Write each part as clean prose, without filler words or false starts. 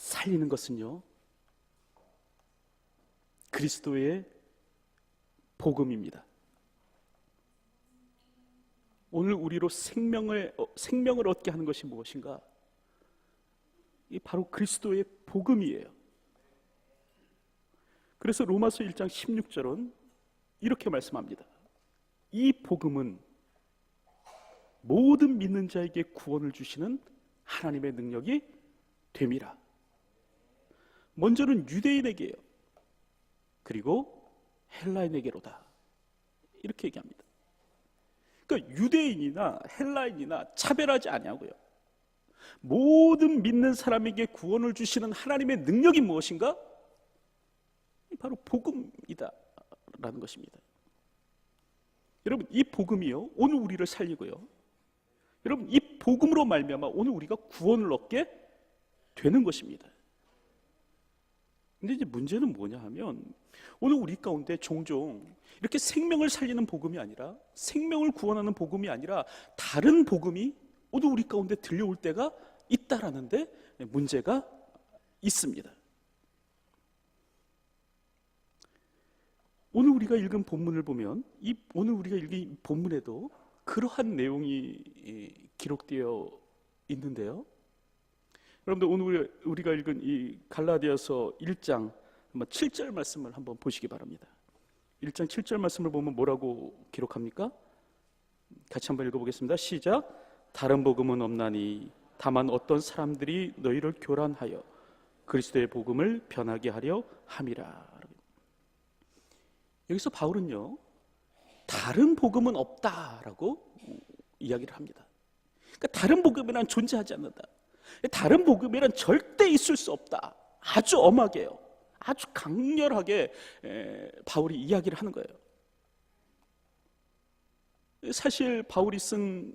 살리는 것은요, 그리스도의 복음입니다. 오늘 우리로 생명을 얻게 하는 것이 무엇인가? 이 바로 그리스도의 복음이에요. 그래서 로마서 1장 16절은 이렇게 말씀합니다. 이 복음은 모든 믿는 자에게 구원을 주시는 하나님의 능력이 됨이라. 먼저는 유대인에게요, 그리고 헬라인에게로다, 이렇게 얘기합니다. 그러니까 유대인이나 헬라인이나 차별하지 아니하고요, 모든 믿는 사람에게 구원을 주시는 하나님의 능력이 무엇인가? 바로 복음이다 라는 것입니다. 여러분, 이 복음이요, 오늘 우리를 살리고요, 여러분, 이 복음으로 말미암아 오늘 우리가 구원을 얻게 되는 것입니다. 근데 이제 문제는 뭐냐 하면, 오늘 우리 가운데 종종 이렇게 생명을 살리는 복음이 아니라, 생명을 구원하는 복음이 아니라 다른 복음이 오늘 우리 가운데 들려올 때가 있다라는 데 문제가 있습니다. 오늘 우리가 읽은 본문을 보면, 오늘 우리가 읽은 이 본문에도 그러한 내용이 기록되어 있는데요, 여러분들 오늘 우리가 읽은 이 갈라디아서 1장 7절 말씀을 한번 보시기 바랍니다. 1장 7절 말씀을 보면 뭐라고 기록합니까? 같이 한번 읽어보겠습니다. 시작. 다른 복음은 없나니 다만 어떤 사람들이 너희를 교란하여 그리스도의 복음을 변하게 하려 함이라. 여기서 바울은요, 다른 복음은 없다라고 이야기를 합니다. 그러니까 다른 복음이란 존재하지 않는다, 다른 복음이란 절대 있을 수 없다, 아주 엄하게요, 아주 강렬하게 바울이 이야기를 하는 거예요. 사실 바울이 쓴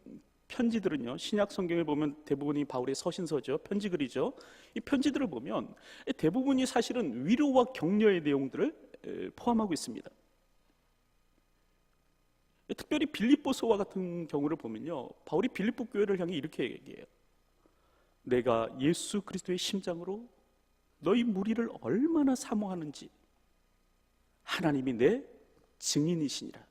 편지들은요, 신약 성경을 보면 대부분이 바울의 서신서죠, 편지글이죠. 이 편지들을 보면 대부분이 사실은 위로와 격려의 내용들을 포함하고 있습니다. 특별히 빌립보서와 같은 경우를 보면요, 바울이 빌립보 교회를 향해 이렇게 얘기해요. 내가 예수 그리스도의 심장으로 너희 무리를 얼마나 사모하는지 하나님이 내 증인이시니라.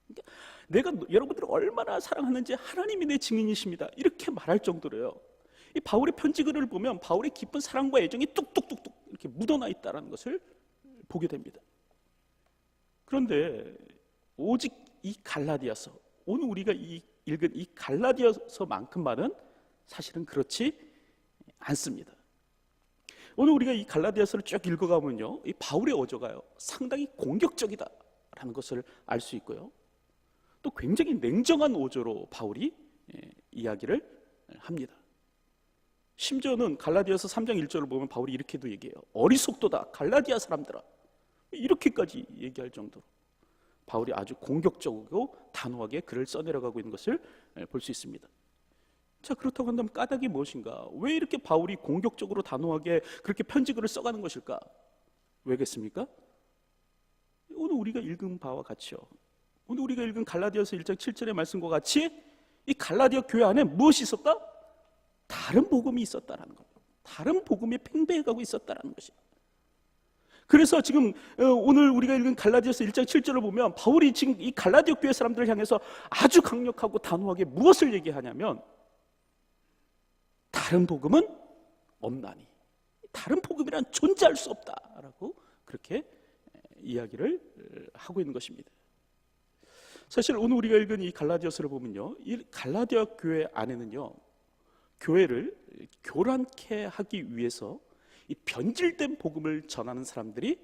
그러니까 내가 여러분들을 얼마나 사랑하는지 하나님이 내 증인이십니다, 이렇게 말할 정도로요, 이 바울의 편지글을 보면 바울의 깊은 사랑과 애정이 뚝뚝뚝뚝 이렇게 묻어나 있다는 것을 보게 됩니다. 그런데 오직 이 갈라디아서, 오늘 우리가 읽은 이 갈라디아서만큼만은 사실은 그렇지 않습니다. 오늘 우리가 이 갈라디아서를 쭉 읽어가면요, 이 바울의 어조가요, 상당히 공격적이다라는 것을 알 수 있고요, 또 굉장히 냉정한 어조로 바울이 이야기를 합니다. 심지어는 갈라디아서 3장 1절을 보면 바울이 이렇게도 얘기해요. 어리석도다 갈라디아 사람들아, 이렇게까지 얘기할 정도로 바울이 아주 공격적이고 단호하게 글을 써내려가고 있는 것을 볼 수 있습니다. 자, 그렇다고 한다면 까닭이 무엇인가? 왜 이렇게 바울이 공격적으로 단호하게 그렇게 편지글을 써가는 것일까? 왜겠습니까? 오늘 우리가 읽은 바와 같이요, 오늘 우리가 읽은 갈라디아서 1장 7절의 말씀과 같이 이 갈라디아 교회 안에 무엇이 있었다? 다른 복음이 있었다라는 겁니다. 다른 복음이 팽배해가고 있었다라는 것이에요. 그래서 지금 오늘 우리가 읽은 갈라디아서 1장 7절을 보면 바울이 지금 이 갈라디아 교회 사람들을 향해서 아주 강력하고 단호하게 무엇을 얘기하냐면, 다른 복음은 없나니, 다른 복음이란 존재할 수 없다라고 그렇게 이야기를 하고 있는 것입니다. 사실 오늘 우리가 읽은 이 갈라디아서를 보면요, 이 갈라디아 교회 안에는요, 교회를 교란케 하기 위해서 이 변질된 복음을 전하는 사람들이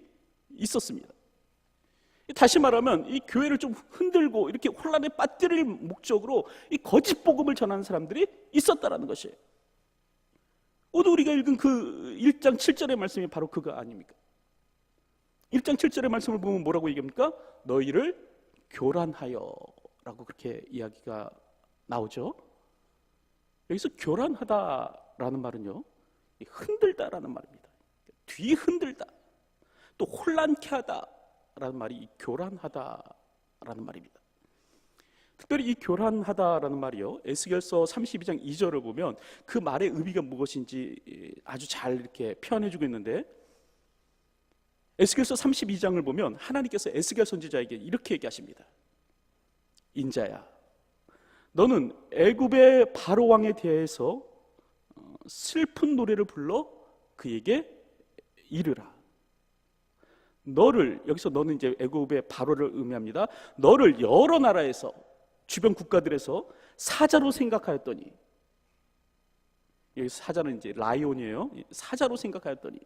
있었습니다. 다시 말하면 이 교회를 좀 흔들고 이렇게 혼란에 빠뜨릴 목적으로 이 거짓 복음을 전하는 사람들이 있었다라는 것이에요. 오늘 우리가 읽은 그 1장 7절의 말씀이 바로 그거 아닙니까? 1장 7절의 말씀을 보면 뭐라고 얘기합니까? 너희를 교란하여 라고 그렇게 이야기가 나오죠. 여기서 교란하다라는 말은요, 흔들다라는 말입니다. 뒤흔들다, 또 혼란케 하다라는 말이 교란하다라는 말입니다. 특별히 이 교란하다라는 말이요, 에스겔서 32장 2절을 보면 그 말의 의미가 무엇인지 아주 잘 이렇게 표현해주고 있는데, 에스겔서 32장을 보면 하나님께서 에스겔 선지자에게 이렇게 얘기하십니다. 인자야, 너는 애굽의 바로 왕에 대해서 슬픈 노래를 불러 그에게 이르라. 너를, 여기서 너는 이제 애굽의 바로를 의미합니다. 너를 여러 나라에서, 주변 국가들에서 사자로 생각하였더니, 여기 사자는 이제 라이온이에요. 사자로 생각하였더니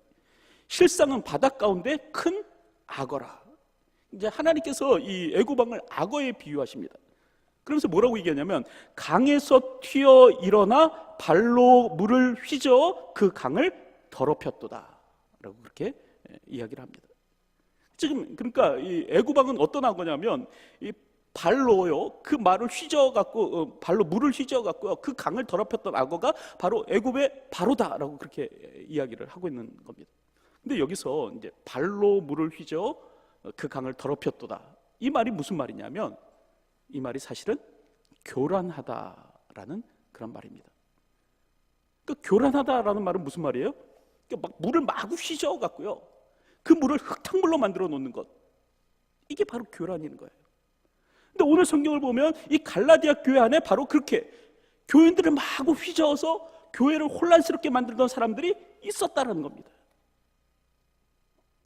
실상은 바닷 가운데 큰 악어라. 이제 하나님께서 이 애굽 왕을 악어에 비유하십니다. 그러면서 뭐라고 얘기하냐면, 강에서 튀어 일어나 발로 물을 휘저어 그 강을 더럽혔도다 라고 그렇게 이야기를 합니다. 지금 그러니까 이 애굽 왕은 어떤 악어냐면, 이 발로요, 그 말을 휘저어 갖고 발로 물을 휘저어 갖고요, 그 강을 더럽혔던 악어가 바로 애굽의 바로다라고 그렇게 이야기를 하고 있는 겁니다. 근데 여기서 이제 발로 물을 휘저어 그 강을 더럽혔도다, 이 말이 무슨 말이냐면, 이 말이 사실은 교란하다라는 그런 말입니다. 그 교란하다라는 말은 무슨 말이에요? 막 물을 마구 휘저어 갖고요, 그 물을 흙탕물로 만들어 놓는 것, 이게 바로 교란인 거예요. 근데 오늘 성경을 보면 이 갈라디아 교회 안에 바로 그렇게 교인들을 마구 휘저어서 교회를 혼란스럽게 만들던 사람들이 있었다는 겁니다.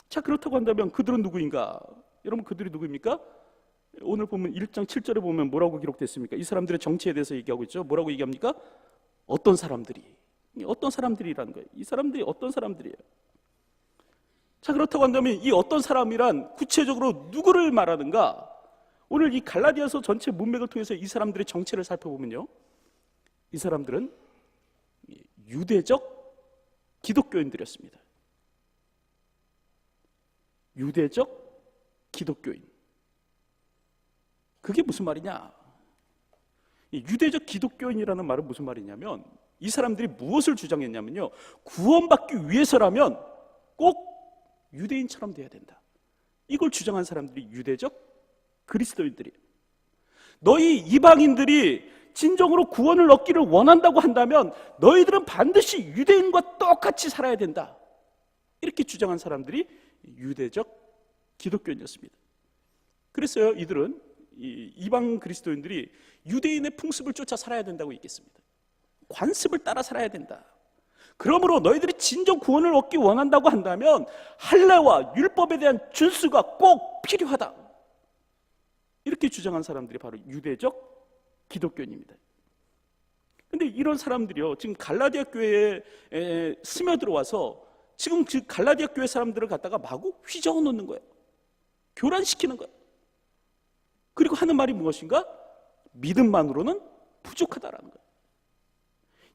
자, 그렇다고 한다면 그들은 누구인가? 여러분, 그들이 누구입니까? 오늘 보면 1장 7절에 보면 뭐라고 기록됐습니까? 이 사람들의 정체에 대해서 얘기하고 있죠. 뭐라고 얘기합니까? 어떤 사람들이, 어떤 사람들이라는 거예요. 이 사람들이 어떤 사람들이에요? 자, 그렇다고 한다면 이 어떤 사람이란 구체적으로 누구를 말하는가? 오늘 이 갈라디아서 전체 문맥을 통해서 이 사람들의 정체를 살펴보면요, 이 사람들은 유대적 기독교인들이었습니다. 유대적 기독교인. 그게 무슨 말이냐? 이 유대적 기독교인이라는 말은 무슨 말이냐면, 이 사람들이 무엇을 주장했냐면요, 구원받기 위해서라면 꼭 유대인처럼 돼야 된다, 이걸 주장한 사람들이 유대적 그리스도인들이에요. 너희 이방인들이 진정으로 구원을 얻기를 원한다고 한다면 너희들은 반드시 유대인과 똑같이 살아야 된다, 이렇게 주장한 사람들이 유대적 기독교인이었습니다. 그래서요, 이들은 이 이방 그리스도인들이 유대인의 풍습을 쫓아 살아야 된다고 얘기했습니다. 관습을 따라 살아야 된다. 그러므로 너희들이 진정 구원을 얻기 원한다고 한다면 할례와 율법에 대한 준수가 꼭 필요하다, 이렇게 주장한 사람들이 바로 유대적 기독교인입니다. 그런데 이런 사람들이요, 지금 갈라디아 교회에 스며들어와서 지금 그 갈라디아 교회 사람들을 갖다가 마구 휘저어 놓는 거예요. 교란시키는 거예요. 그리고 하는 말이 무엇인가? 믿음만으로는 부족하다라는 거예요.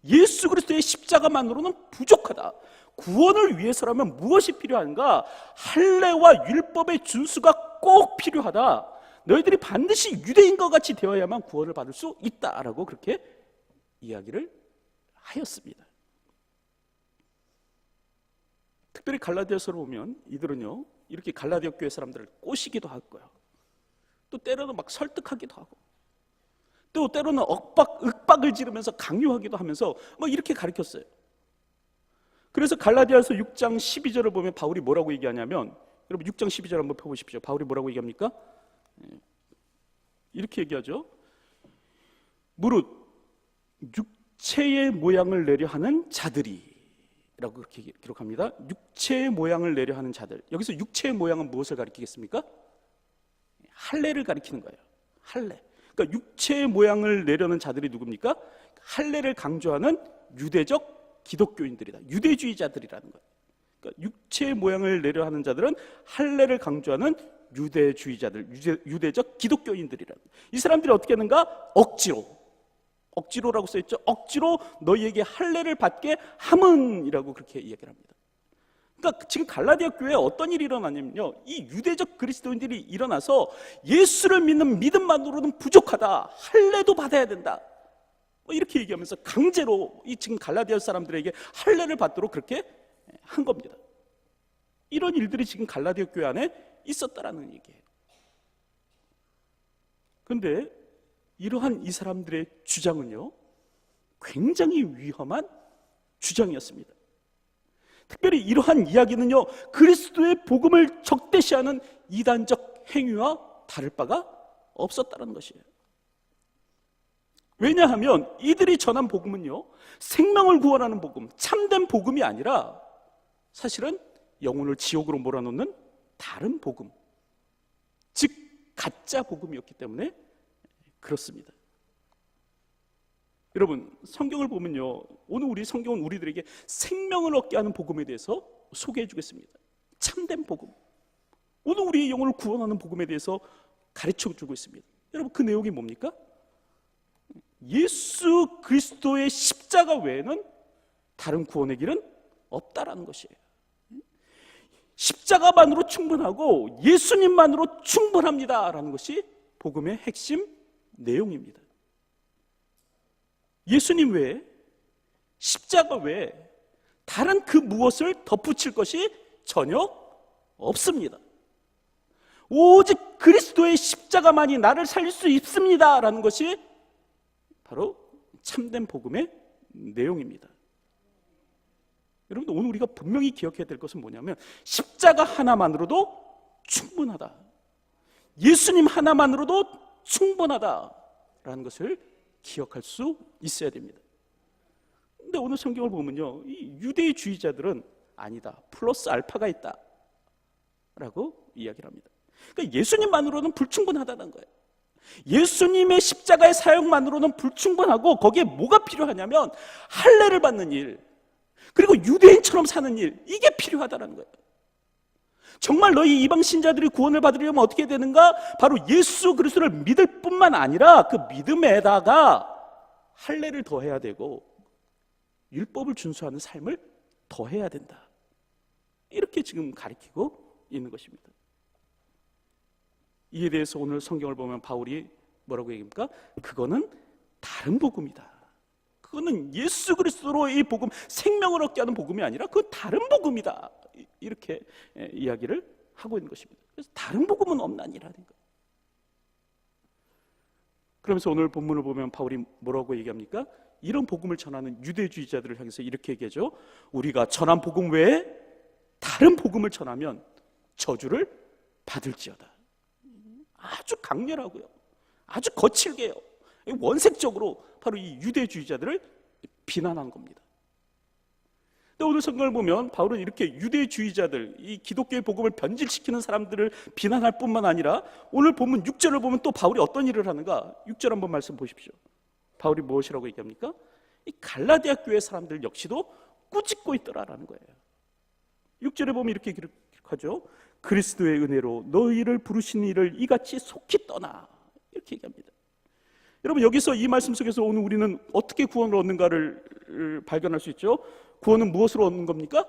예수 그리스도의 십자가만으로는 부족하다. 구원을 위해서라면 무엇이 필요한가? 할례와 율법의 준수가 꼭 필요하다. 너희들이 반드시 유대인과 같이 되어야만 구원을 받을 수 있다라고 그렇게 이야기를 하였습니다. 특별히 갈라디아서를 보면 이들은요, 이렇게 갈라디아 교회 사람들을 꼬시기도 하고요, 또 때로는 막 설득하기도 하고, 또 때로는 윽박을 지르면서 강요하기도 하면서 막 이렇게 가르쳤어요. 그래서 갈라디아서 6장 12절을 보면 바울이 뭐라고 얘기하냐면, 여러분 6장 12절 한번 펴보십시오. 바울이 뭐라고 얘기합니까? 이렇게 얘기하죠. 무릇 육체의 모양을 내려 하는 자들이 라고 그렇게 기록합니다. 육체의 모양을 내려 하는 자들. 여기서 육체의 모양은 무엇을 가리키겠습니까? 할례를 가리키는 거예요. 할례. 그러니까 육체의 모양을 내려는 자들이 누굽니까? 할례를 강조하는 유대적 기독교인들이다. 유대주의자들이라는 거예요. 그러니까 육체의 모양을 내려 하는 자들은 할례를 강조하는 유대주의자들, 유대적 기독교인들이라는 거예요. 이 사람들이 어떻게 하는가? 억지로라고 써있죠. 억지로 너희에게 할례를 받게 함은이라고 그렇게 이야기를 합니다. 그러니까 지금 갈라디아 교회에 어떤 일이 일어나냐면요, 이 유대적 그리스도인들이 일어나서 예수를 믿는 믿음만으로는 부족하다, 할례도 받아야 된다, 이렇게 얘기하면서 강제로 이 지금 갈라디아 사람들에게 할례를 받도록 그렇게 한 겁니다. 이런 일들이 지금 갈라디아 교회 안에 있었다라는 얘기예요. 그런데 이러한 이 사람들의 주장은요, 굉장히 위험한 주장이었습니다. 특별히 이러한 이야기는요, 그리스도의 복음을 적대시하는 이단적 행위와 다를 바가 없었다는 것이에요. 왜냐하면 이들이 전한 복음은요, 생명을 구원하는 복음, 참된 복음이 아니라 사실은 영혼을 지옥으로 몰아넣는 다른 복음, 즉 가짜 복음이었기 때문에 그렇습니다. 여러분, 성경을 보면요, 오늘 우리 성경은 우리들에게 생명을 얻게 하는 복음에 대해서 소개해 주겠습니다. 참된 복음, 오늘 우리의 영혼을 구원하는 복음에 대해서 가르쳐 주고 있습니다. 여러분, 그 내용이 뭡니까? 예수 그리스도의 십자가 외에는 다른 구원의 길은 없다라는 것이에요. 십자가만으로 충분하고 예수님만으로 충분합니다라는 것이 복음의 핵심 내용입니다. 예수님 외에, 십자가 외에 다른 그 무엇을 덧붙일 것이 전혀 없습니다. 오직 그리스도의 십자가만이 나를 살릴 수 있습니다라는 것이 바로 참된 복음의 내용입니다. 여러분들, 오늘 우리가 분명히 기억해야 될 것은 뭐냐면 십자가 하나만으로도 충분하다, 예수님 하나만으로도 충분하다라는 것을 기억할 수 있어야 됩니다. 근데 오늘 성경을 보면요, 이 유대주의자들은 아니다, 플러스 알파가 있다 라고 이야기를 합니다. 그러니까 예수님만으로는 불충분하다는 거예요. 예수님의 십자가의 사역만으로는 불충분하고 거기에 뭐가 필요하냐면 할례를 받는 일, 그리고 유대인처럼 사는 일, 이게 필요하다는 거예요. 정말 너희 이방 신자들이 구원을 받으려면 어떻게 되는가? 바로 예수 그리스도를 믿을 뿐만 아니라 그 믿음에다가 할례를 더해야 되고 율법을 준수하는 삶을 더해야 된다, 이렇게 지금 가르치고 있는 것입니다. 이에 대해서 오늘 성경을 보면 바울이 뭐라고 얘기합니까? 그거는 다른 복음이다, 그거는 예수 그리스도로의 복음, 생명을 얻게 하는 복음이 아니라 그건 다른 복음이다, 이렇게 이야기를 하고 있는 것입니다. 그래서 다른 복음은 없나니라는 거예요. 그러면서 오늘 본문을 보면 바울이 뭐라고 얘기합니까? 이런 복음을 전하는 유대주의자들을 향해서 이렇게 얘기하죠. 우리가 전한 복음 외에 다른 복음을 전하면 저주를 받을지어다. 아주 강렬하고요, 아주 거칠게요, 원색적으로 바로 이 유대주의자들을 비난한 겁니다. 근데 오늘 성경을 보면 바울은 이렇게 유대주의자들, 이 기독교의 복음을 변질시키는 사람들을 비난할 뿐만 아니라 오늘 본문 6절을 보면 또 바울이 어떤 일을 하는가? 6절 한번 말씀 보십시오. 바울이 무엇이라고 얘기합니까? 이 갈라디아 교회 사람들 역시도 꾸짖고 있더라라는 거예요. 6절에 보면 이렇게 기록하죠. 그리스도의 은혜로 너희를 부르신 이를 이같이 속히 떠나, 이렇게 얘기합니다. 여러분, 여기서 이 말씀 속에서 오늘 우리는 어떻게 구원을 얻는가를 발견할 수 있죠. 구원은 무엇으로 얻는 겁니까?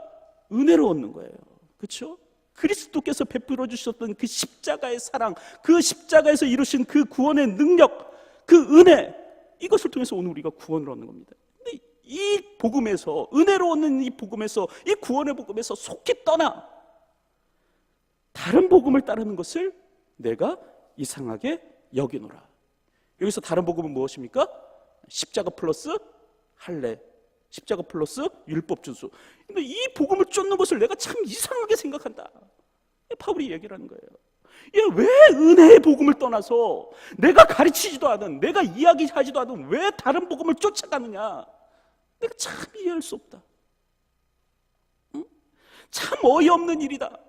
은혜로 얻는 거예요. 그렇죠? 그리스도께서 베풀어 주셨던 그 십자가의 사랑, 그 십자가에서 이루신 그 구원의 능력, 그 은혜, 이것을 통해서 오늘 우리가 구원을 얻는 겁니다. 근데 이 복음에서, 은혜로 얻는 이 복음에서, 이 구원의 복음에서 속히 떠나 다른 복음을 따르는 것을 내가 이상하게 여기노라. 여기서 다른 복음은 무엇입니까? 십자가 플러스 할례, 십자가 플러스 율법 준수. 근데 이 복음을 쫓는 것을 내가 참 이상하게 생각한다, 바울이 얘기를 하는 거예요. 왜 은혜의 복음을 떠나서 내가 가르치지도 않은, 내가 이야기하지도 않은 왜 다른 복음을 쫓아가느냐, 내가 참 이해할 수 없다. 응? 참 어이없는 일이다,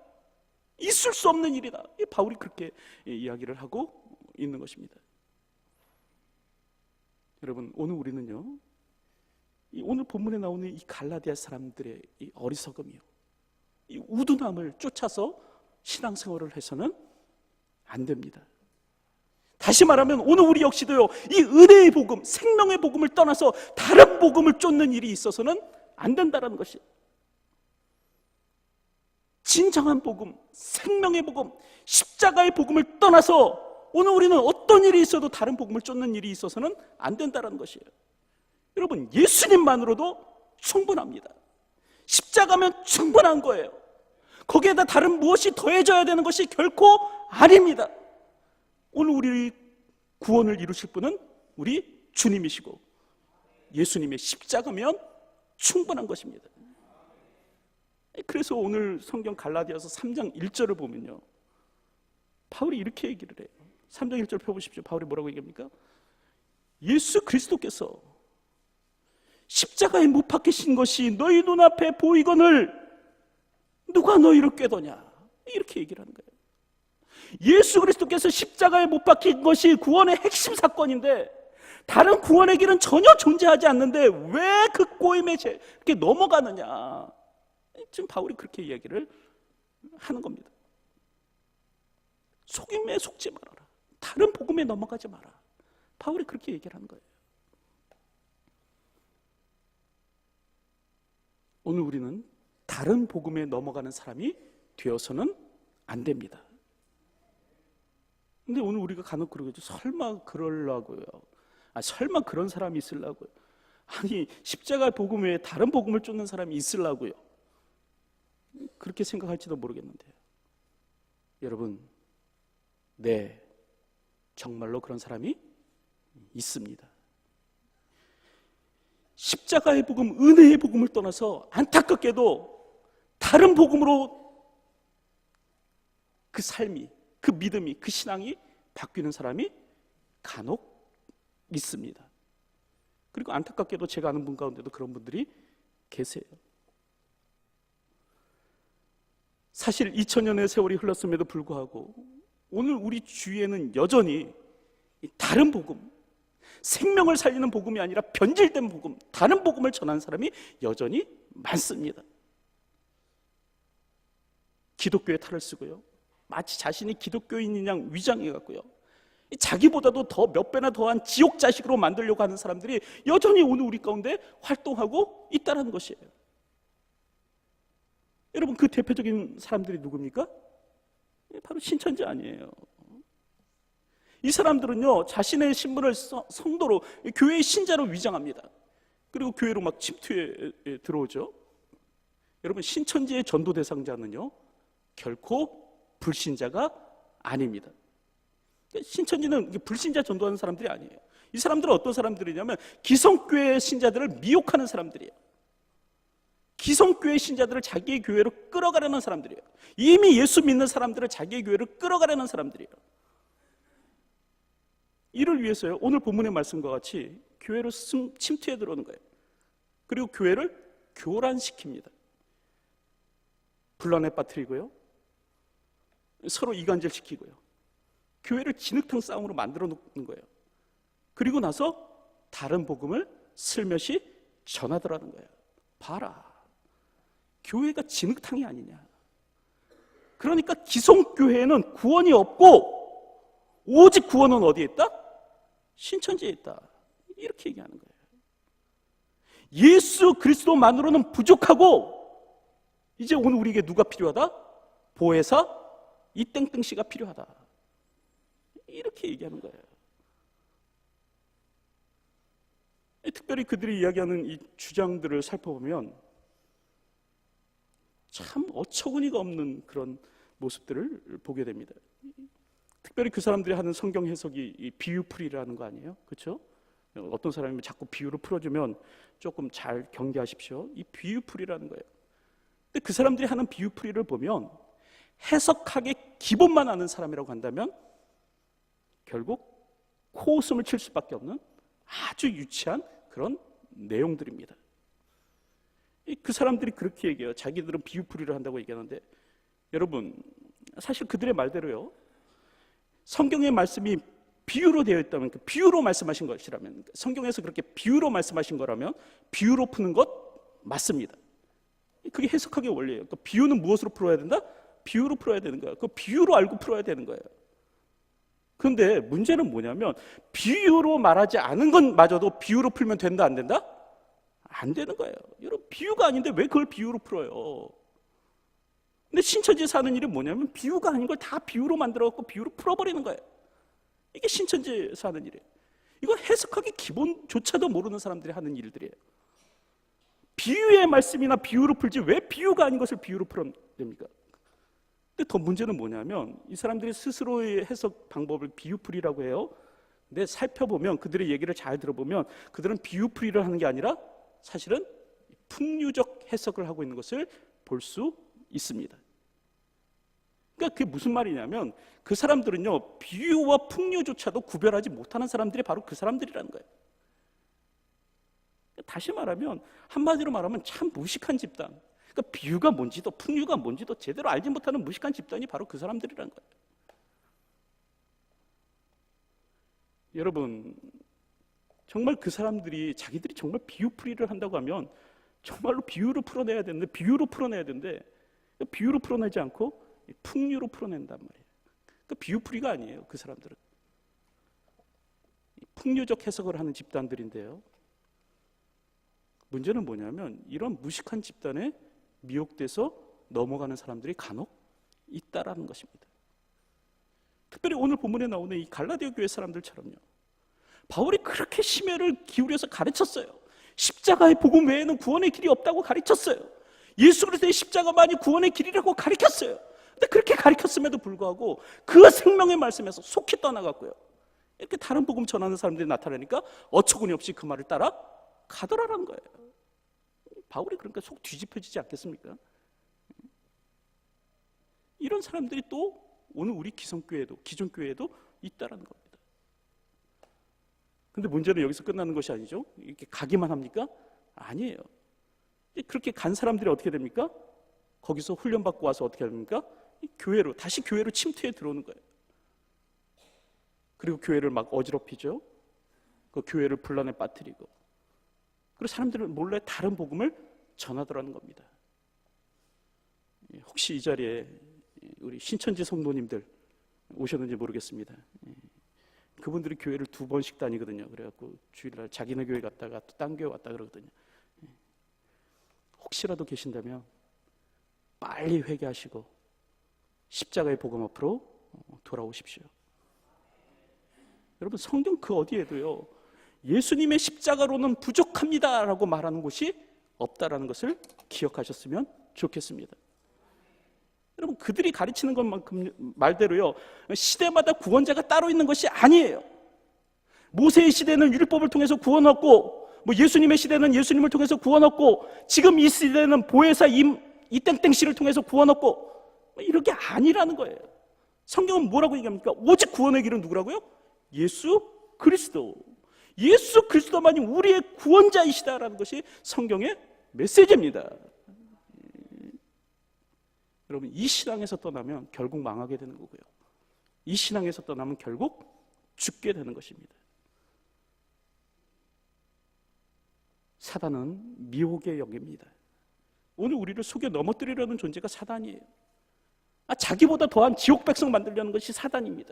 있을 수 없는 일이다. 바울이 그렇게 이야기를 하고 있는 것입니다. 여러분, 오늘 우리는요, 오늘 본문에 나오는 이 갈라디아 사람들의 이 어리석음이요, 이 우둔함을 쫓아서 신앙생활을 해서는 안 됩니다. 다시 말하면 오늘 우리 역시도요, 이 은혜의 복음, 생명의 복음을 떠나서 다른 복음을 쫓는 일이 있어서는 안 된다는 것이에요. 진정한 복음, 생명의 복음, 십자가의 복음을 떠나서 오늘 우리는 어떤 일이 있어도 다른 복음을 쫓는 일이 있어서는 안 된다는 것이에요. 여러분, 예수님만으로도 충분합니다. 십자가면 충분한 거예요. 거기에다 다른 무엇이 더해져야 되는 것이 결코 아닙니다. 오늘 우리 구원을 이루실 분은 우리 주님이시고 예수님의 십자가면 충분한 것입니다. 그래서 오늘 성경 갈라디아서 3장 1절을 보면요, 바울이 이렇게 얘기를 해요. 3장 1절 펴보십시오. 바울이 뭐라고 얘기합니까? 예수 그리스도께서 십자가에 못 박히신 것이 너희 눈앞에 보이거늘 누가 너희를 꾀더냐, 이렇게 얘기를 하는 거예요. 예수 그리스도께서 십자가에 못 박힌 것이 구원의 핵심 사건인데 다른 구원의 길은 전혀 존재하지 않는데 왜 그 꼬임에 이렇게 넘어가느냐, 지금 바울이 그렇게 이야기를 하는 겁니다. 속임에 속지 말아라, 다른 복음에 넘어가지 마라, 바울이 그렇게 얘기를 하는 거예요. 오늘 우리는 다른 복음에 넘어가는 사람이 되어서는 안 됩니다. 근데 오늘 우리가 간혹 그러겠죠. 설마 그러려고요? 설마 그런 사람이 있으려고요? 아니, 십자가 복음 외에 다른 복음을 쫓는 사람이 있으려고요? 그렇게 생각할지도 모르겠는데요. 여러분, 네, 정말로 그런 사람이 있습니다. 십자가의 복음, 은혜의 복음을 떠나서 안타깝게도 다른 복음으로 그 삶이, 그 믿음이, 그 신앙이 바뀌는 사람이 간혹 있습니다. 그리고 안타깝게도 제가 아는 분 가운데도 그런 분들이 계세요. 사실 2000년의 세월이 흘렀음에도 불구하고 오늘 우리 주위에는 여전히 다른 복음, 생명을 살리는 복음이 아니라 변질된 복음, 다른 복음을 전하는 사람이 여전히 많습니다. 기독교의 탈을 쓰고요, 마치 자신이 기독교인인 양 위장해갖고요, 자기보다도 더 몇 배나 더한 지옥 자식으로 만들려고 하는 사람들이 여전히 오늘 우리 가운데 활동하고 있다는 것이에요. 여러분, 그 대표적인 사람들이 누굽니까? 바로 신천지 아니에요. 이 사람들은요, 자신의 신분을 성도로, 교회의 신자로 위장합니다. 그리고 교회로 막 침투해 들어오죠. 여러분, 신천지의 전도 대상자는요, 결코 불신자가 아닙니다. 신천지는 불신자 전도하는 사람들이 아니에요. 이 사람들은 어떤 사람들이냐면 기성교회 신자들을 미혹하는 사람들이에요. 기성교회 신자들을 자기의 교회로 끌어가려는 사람들이에요. 이미 예수 믿는 사람들을 자기의 교회로 끌어가려는 사람들이에요. 이를 위해서요, 오늘 본문의 말씀과 같이 교회로 침투해 들어오는 거예요. 그리고 교회를 교란시킵니다. 분란에 빠뜨리고요, 서로 이간질시키고요, 교회를 진흙탕 싸움으로 만들어 놓는 거예요. 그리고 나서 다른 복음을 슬며시 전하더라는 거예요. 봐라, 교회가 진흙탕이 아니냐. 그러니까 기성교회에는 구원이 없고 오직 구원은 어디에 있다? 신천지에 있다. 이렇게 얘기하는 거예요. 예수 그리스도만으로는 부족하고 이제 오늘 우리에게 누가 필요하다? 보혜사 이 땡땡씨가 필요하다. 이렇게 얘기하는 거예요. 특별히 그들이 이야기하는 이 주장들을 살펴보면 참 어처구니가 없는 그런 모습들을 보게 됩니다. 특별히 그 사람들이 하는 성경 해석이 이 비유풀이라는 거 아니에요? 그렇죠? 어떤 사람이 자꾸 비유를 풀어주면 조금 잘 경계하십시오. 이 비유풀이라는 거예요. 근데 그 사람들이 하는 비유풀이를 보면 해석하기 기본만 아는 사람이라고 한다면 결국 코웃음을 칠 수밖에 없는 아주 유치한 그런 내용들입니다. 그 사람들이 그렇게 얘기해요. 자기들은 비유풀이를 한다고 얘기하는데, 여러분, 사실 그들의 말대로요, 성경의 말씀이 비유로 되어 있다면, 그 비유로 말씀하신 것이라면, 성경에서 그렇게 비유로 말씀하신 거라면 비유로 푸는 것 맞습니다. 그게 해석하기의 원리예요. 그 비유는 무엇으로 풀어야 된다? 비유로 풀어야 되는 거예요. 그 비유로 알고 풀어야 되는 거예요. 그런데 문제는 뭐냐면 비유로 말하지 않은 것마저도 비유로 풀면 된다, 안 된다? 안 되는 거예요. 여러분, 비유가 아닌데 왜 그걸 비유로 풀어요? 근데 신천지에서 하는 일이 뭐냐면 비유가 아닌 걸 다 비유로 만들어갖고 비유로 풀어버리는 거예요. 이게 신천지에서 하는 일이에요. 이거 해석하기 기본조차도 모르는 사람들이 하는 일들이에요. 비유의 말씀이나 비유로 풀지 왜 비유가 아닌 것을 비유로 풀어냅니까? 근데 더 문제는 뭐냐면 이 사람들이 스스로의 해석 방법을 비유풀이라고 해요. 근데 살펴보면, 그들의 얘기를 잘 들어보면 그들은 비유풀이를 하는 게 아니라 사실은 풍류적 해석을 하고 있는 것을 볼 수 있습니다. 그러니까 그게 무슨 말이냐면, 그 사람들은요, 비유와 풍류조차도 구별하지 못하는 사람들이 바로 그 사람들이라는 거예요. 다시 말하면, 한마디로 말하면 참 무식한 집단, 그러니까 비유가 뭔지도 풍류가 뭔지도 제대로 알지 못하는 무식한 집단이 바로 그 사람들이라는 거예요. 여러분, 정말 그 사람들이 자기들이 정말 비유풀이를 한다고 하면 정말로 비유로 풀어내야 되는데, 비유로 풀어내지 않고 풍류로 풀어낸단 말이에요. 그러니까 비유풀이가 아니에요. 그 사람들은 풍류적 해석을 하는 집단들인데요, 문제는 뭐냐면 이런 무식한 집단에 미혹돼서 넘어가는 사람들이 간혹 있다라는 것입니다. 특별히 오늘 본문에 나오는 이 갈라디아 교회 사람들처럼요, 바울이 그렇게 심혈을 기울여서 가르쳤어요. 십자가의 복음 외에는 구원의 길이 없다고 가르쳤어요. 예수 그리스도의 십자가만이 구원의 길이라고 가르쳤어요. 근데 그렇게 가르쳤음에도 불구하고 그 생명의 말씀에서 속히 떠나갔고요, 이렇게 다른 복음 전하는 사람들이 나타나니까 어처구니 없이 그 말을 따라 가더라라는 거예요. 바울이 그러니까 속 뒤집혀지지 않겠습니까? 이런 사람들이 또 오늘 우리 기존 교회에도 있다라는 겁니다. 근데 문제는 여기서 끝나는 것이 아니죠. 이렇게 가기만 합니까? 아니에요. 그렇게 간 사람들이 어떻게 됩니까? 거기서 훈련받고 와서 어떻게 합니까? 다시 교회로 침투해 들어오는 거예요. 그리고 교회를 막 어지럽히죠. 그 교회를 분란에 빠뜨리고, 그리고 사람들은 몰래 다른 복음을 전하더라는 겁니다. 혹시 이 자리에 우리 신천지 성도님들 오셨는지 모르겠습니다. 그분들이 교회를 2번씩 다니거든요. 그래갖고 주일날 자기네 교회 갔다가 또 딴 교회 왔다 그러거든요. 혹시라도 계신다면 빨리 회개하시고 십자가의 복음 앞으로 돌아오십시오. 여러분, 성경 그 어디에도요, 예수님의 십자가로는 부족합니다라고 말하는 곳이 없다라는 것을 기억하셨으면 좋겠습니다. 여러분, 그들이 가르치는 것만큼 말대로요, 시대마다 구원자가 따로 있는 것이 아니에요. 모세의 시대는 율법을 통해서 구원 얻고, 예수님의 시대는 예수님을 통해서 구원 얻고, 지금 이 시대는 보혜사 이 땡땡씨를 통해서 구원 얻고, 이런 게 아니라는 거예요. 성경은 뭐라고 얘기합니까? 오직 구원의 길은 누구라고요? 예수 그리스도. 예수 그리스도만이 우리의 구원자이시다라는 것이 성경의 메시지입니다. 여러분, 이 신앙에서 떠나면 결국 망하게 되는 거고요, 이 신앙에서 떠나면 결국 죽게 되는 것입니다. 사단은 미혹의 영입니다. 오늘 우리를 속여 넘어뜨리려는 존재가 사단이에요. 자기보다 더한 지옥 백성 만들려는 것이 사단입니다.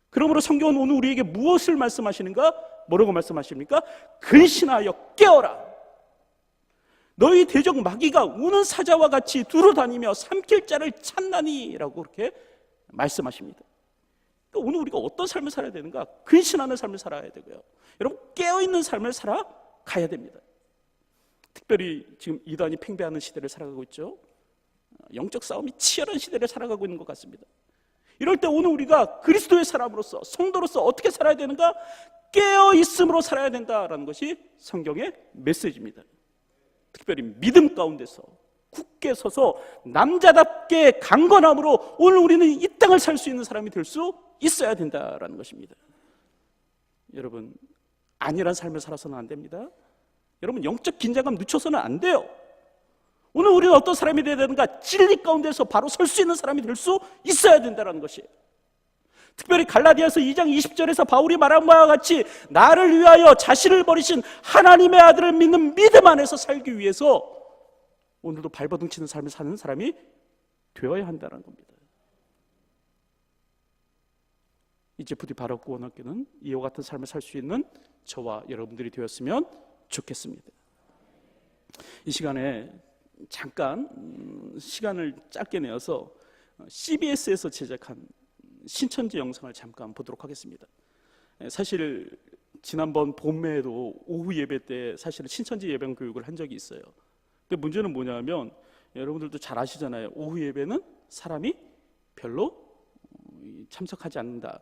그러므로 성경은 오늘 우리에게 무엇을 말씀하시는가? 뭐라고 말씀하십니까? 근신하여 깨어라. 너희 대적 마귀가 우는 사자와 같이 두루 다니며 삼킬 자를 찾나니 라고 그렇게 말씀하십니다. 그러니까 오늘 우리가 어떤 삶을 살아야 되는가? 근신하는 삶을 살아야 되고요, 여러분, 깨어있는 삶을 살아가야 됩니다. 특별히 지금 이단이 팽배하는 시대를 살아가고 있죠. 영적 싸움이 치열한 시대를 살아가고 있는 것 같습니다. 이럴 때 오늘 우리가 그리스도의 사람으로서, 성도로서 어떻게 살아야 되는가? 깨어있음으로 살아야 된다라는 것이 성경의 메시지입니다. 특별히 믿음 가운데서 굳게 서서 남자답게 강건함으로 오늘 우리는 이 땅을 살 수 있는 사람이 될 수 있어야 된다라는 것입니다. 여러분, 안일한 삶을 살아서는 안 됩니다. 여러분, 영적 긴장감 늦춰서는 안 돼요. 오늘 우리는 어떤 사람이 되어야 되는가? 진리 가운데서 바로 설 수 있는 사람이 될 수 있어야 된다는 것이에요. 특별히 갈라디아서 2장 20절에서 바울이 말한 바와 같이 나를 위하여 자신을 버리신 하나님의 아들을 믿는 믿음 안에서 살기 위해서 오늘도 발버둥 치는 삶을 사는 사람이 되어야 한다는 겁니다. 이제 부디 바로 구원 얻기는 이와 같은 삶을 살 수 있는 저와 여러분들이 되었으면 좋겠습니다. 이 시간에 잠깐 시간을 짧게 내어서 CBS에서 제작한 신천지 영상을 잠깐 보도록 하겠습니다. 사실 지난번 봄에도 오후 예배 때 사실은 신천지 예배 교육을 한 적이 있어요. 근데 문제는 뭐냐면 여러분들도 잘 아시잖아요. 오후 예배는 사람이 별로 참석하지 않는다.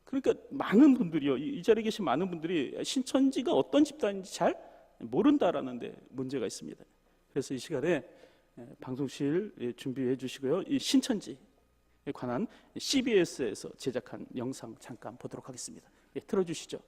그러니까 많은 분들이요, 이 자리에 계신 많은 분들이 신천지가 어떤 집단인지 잘 모른다라는 데 문제가 있습니다. 그래서 이 시간에 방송실 준비해 주시고요, 이 신천지에 관한 CBS에서 제작한 영상 잠깐 보도록 하겠습니다. 틀어주시죠.